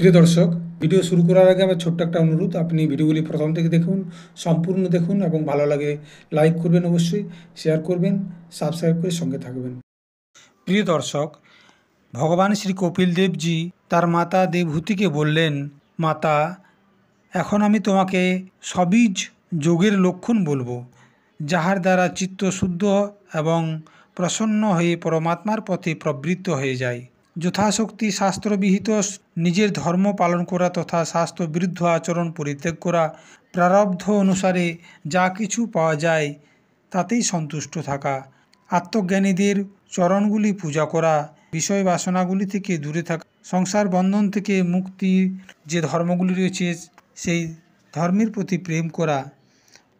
প্রিয় দর্শক, ভিডিও শুরু করার আগে আমার ছোট্ট একটা অনুরোধ, আপনি ভিডিওগুলি প্রথম থেকে দেখুন, সম্পূর্ণ দেখুন এবং ভালো লাগে লাইক করবেন, অবশ্যই শেয়ার করবেন, সাবস্ক্রাইব করে সঙ্গে থাকবেন। প্রিয় দর্শক, ভগবান শ্রী কপিল দেবজি তার মাতা দেবহূতিকে বললেন, মাতা, এখন আমি তোমাকে সবীজ যোগের লক্ষণ বলবো, যাহার দ্বারা চিত্ত শুদ্ধ এবং প্রসন্ন হয়ে পরমাত্মার পথে প্রবৃত্ত হয়ে যায়। যথাশক্তি শাস্ত্রবিহিত নিজের ধর্ম পালন করা তথা শাস্ত্র বিরুদ্ধ আচরণ পরিত্যাগ করা, প্রারব্ধ অনুসারে যা কিছু পাওয়া যায় তাতেই সন্তুষ্ট থাকা, আত্মজ্ঞানীদের চরণগুলি পূজা করা, বিষয় বাসনাগুলি থেকে দূরে থাকা, সংসার বন্ধন থেকে মুক্তির যে ধর্মগুলি রয়েছে সেই ধর্মের প্রতি প্রেম করা,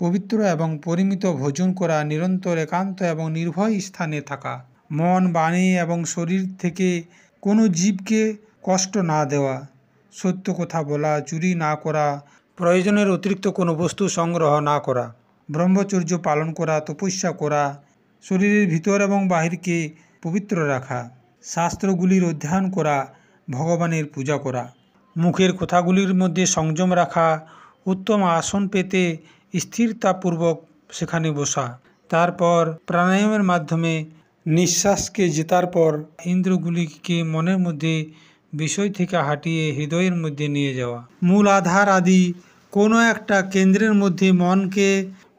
পবিত্র এবং পরিমিত ভোজন করা, নিরন্তর একান্ত এবং নির্ভয় স্থানে থাকা, মন, বাণী এবং শরীর থেকে কোনো জীবকে কষ্ট না দেওয়া, সত্য কথা বলা, চুরি না করা, প্রয়োজনের অতিরিক্ত কোনো বস্তু সংগ্রহ না করা, ব্রহ্মচর্য পালন করা, তপস্যা করা, শরীরের ভিতর এবং বাহিরকে পবিত্র রাখা, শাস্ত্রগুলির অধ্যয়ন করা, ভগবানের পূজা করা, মুখের কথাগুলির মধ্যে সংযম রাখা, উত্তম আসন পেতে স্থিরতাপূর্বক সেখানে বসা, তারপর প্রাণায়ামের মাধ্যমে নিঃশ্বাসকে জেতার পর ইন্দ্রগুলিকে মনের মধ্যে বিষয় থেকে হাঁটিয়ে হৃদয়ের মধ্যে নিয়ে যাওয়া, মূল আধার আদি কোনো একটা কেন্দ্রের মধ্যে মনকে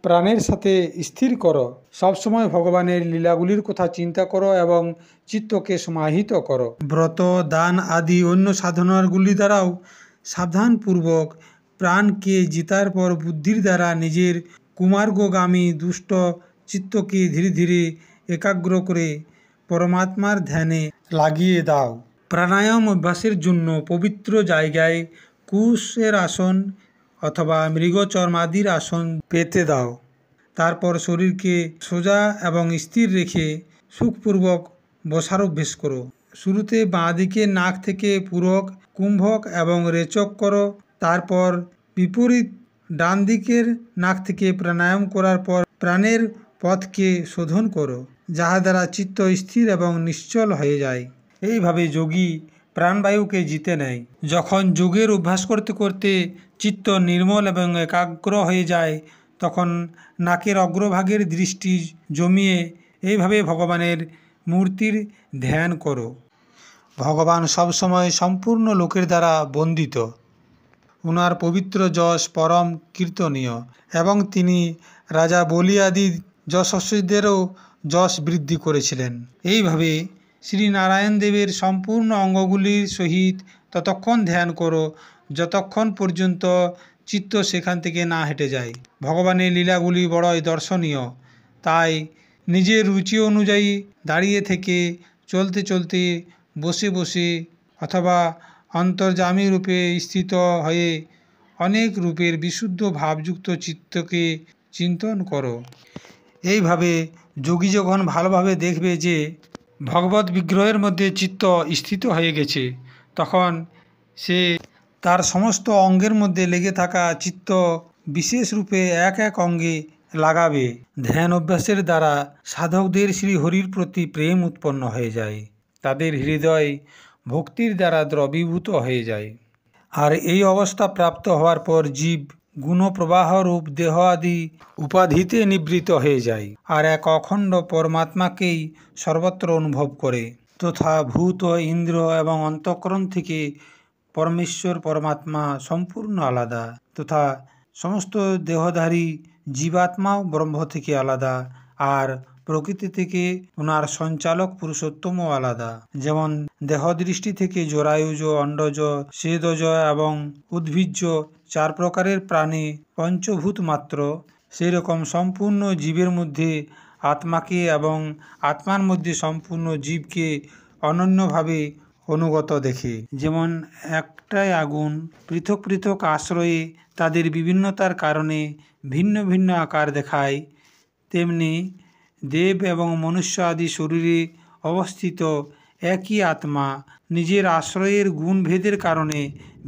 প্রাণের সাথে স্থির করো, সবসময় ভগবানের লীলাগুলির কথা চিন্তা করো এবং চিত্তকে সমাহিত করো। ব্রত, দান আদি অন্য সাধনাগুলি দ্বারাও সাবধানপূর্বক প্রাণকে জিতার পর বুদ্ধির দ্বারা নিজের কুমার্গগামী দুষ্ট চিত্তকে ধীরে ধীরে একাগ্র করে পরমাত্মার ধ্যানে লাগিয়ে দাও। প্রাণায়াম অভ্যাসের জন্য পবিত্র জায়গায় কুশের আসন অথবা মৃগচর্মাদির আসন পেতে দাও। তারপর শরীরকে সোজা এবং স্থির রেখে সুখপূর্বক বসার অভ্যেস করো। শুরুতে বাঁ দিকে নাক থেকে পুরক, কুম্ভক এবং রেচক করো। তারপর বিপরীত ডান দিকের নাক থেকে প্রাণায়াম করার পর প্রাণের পথকে শোধন করো, যাহা দ্বারা চিত্ত স্থির এবং নিশ্চল হয়ে যায়। এইভাবে যোগী প্রাণবায়ুকে জিতে নেয়। যখন যোগের অভ্যাস করতে করতে চিত্ত নির্মল এবং একাগ্র হয়ে যায়, তখন নাকের অগ্রভাগের দৃষ্টি জমিয়ে এইভাবে ভগবানের মূর্তির ধ্যান করো। ভগবান সবসময় সম্পূর্ণ লোকের দ্বারা বন্দিত, উনার পবিত্র যশ পরম কীর্তনীয় এবং তিনি রাজা বলি আদি যশস্বীদেরও যশ বৃদ্ধি করেছিলেন। এইভাবে শ্রীনারায়ণ দেবের সম্পূর্ণ অঙ্গগুলির সহিত ততক্ষণ ধ্যান করো যতক্ষণ পর্যন্ত চিত্ত সেখান থেকে না হেঁটে যায়। ভগবানের লীলাগুলি বড়ই দর্শনীয়, তাই নিজের রুচি অনুযায়ী দাঁড়িয়ে থেকে, চলতে চলতে, বসে বসে অথবা অন্তর্যামী রূপে স্থিত হয়ে অনেক রূপের বিশুদ্ধ ভাবযুক্ত চিত্তকে চিন্তন করো। এইভাবে যোগী যখন ভালোভাবে দেখবে যে ভগবত বিগ্রহের মধ্যে চিত্ত স্থিত হয়ে গেছে, তখন সে তার সমস্ত অঙ্গের মধ্যে লেগে থাকা চিত্ত বিশেষ রূপে এক এক অঙ্গে লাগাবে। ধ্যান অভ্যাসের দ্বারা সাধকদের শ্রীহরির প্রতি প্রেম উৎপন্ন হয়ে যায়, তাদের হৃদয় ভক্তির দ্বারা দ্রবীভূত হয়ে যায়। আর এই অবস্থা প্রাপ্ত হওয়ার পর জীব গুণপ্রবাহ রূপ দেহ আদি উপাধিতে নিবৃত হয়ে যায় আর এক অখণ্ড পরমাত্মাকেই সর্বত্র অনুভব করে। তথা ভূত, ইন্দ্র এবং অন্তঃকরণ থেকে পরমেশ্বর পরমাত্মা সম্পূর্ণ আলাদা, তথা সমস্ত দেহধারী জীবাত্মাও ব্রহ্ম থেকে আলাদা, আর প্রকৃতি থেকে ওনার সঞ্চালক পুরুষোত্তমও আলাদা। যেমন দেহদৃষ্টি থেকে জরায়ুজ, অণ্ডজ, স্বেদজ এবং উদ্ভিজ্জ 4 প্রকারের প্রাণী পঞ্চভূত মাত্র, সেই রকম সম্পূর্ণ জীবের মধ্যে আত্মাকে এবং আত্মার মধ্যে সম্পূর্ণ জীবকে অনন্যভাবে অনুগত দেখে। যেমন একটাই আগুন পৃথক পৃথক আশ্রয়ে তাদের বিভিন্নতার কারণে ভিন্ন ভিন্ন আকার দেখায়, তেমনি দেব এবং মনুষ্য আদি শরীরে অবস্থিত একই আত্মা নিজের আশ্রয়ের গুণভেদের কারণে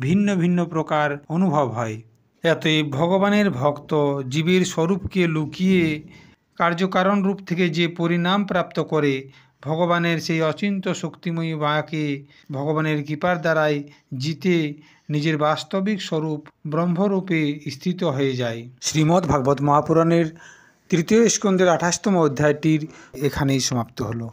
ভিন্ন ভিন্ন প্রকার অনুভব হয়। অতএব ভগবানের ভক্ত জীবের স্বরূপকে লুকিয়ে কার্যকারণ রূপ থেকে যে পরিণাম প্রাপ্ত করে, ভগবানের সেই অচিন্ত শক্তিময়ী মায়াকে ভগবানের কৃপার দ্বারাই জিতে নিজের বাস্তবিক স্বরূপ ব্রহ্মরূপে স্থিত হয়ে যায়। শ্রীমদ্ ভাগবত মহাপুরাণের তৃতীয় স্কন্ধের 28তম অধ্যায়টির এখানেই সমাপ্ত হলো।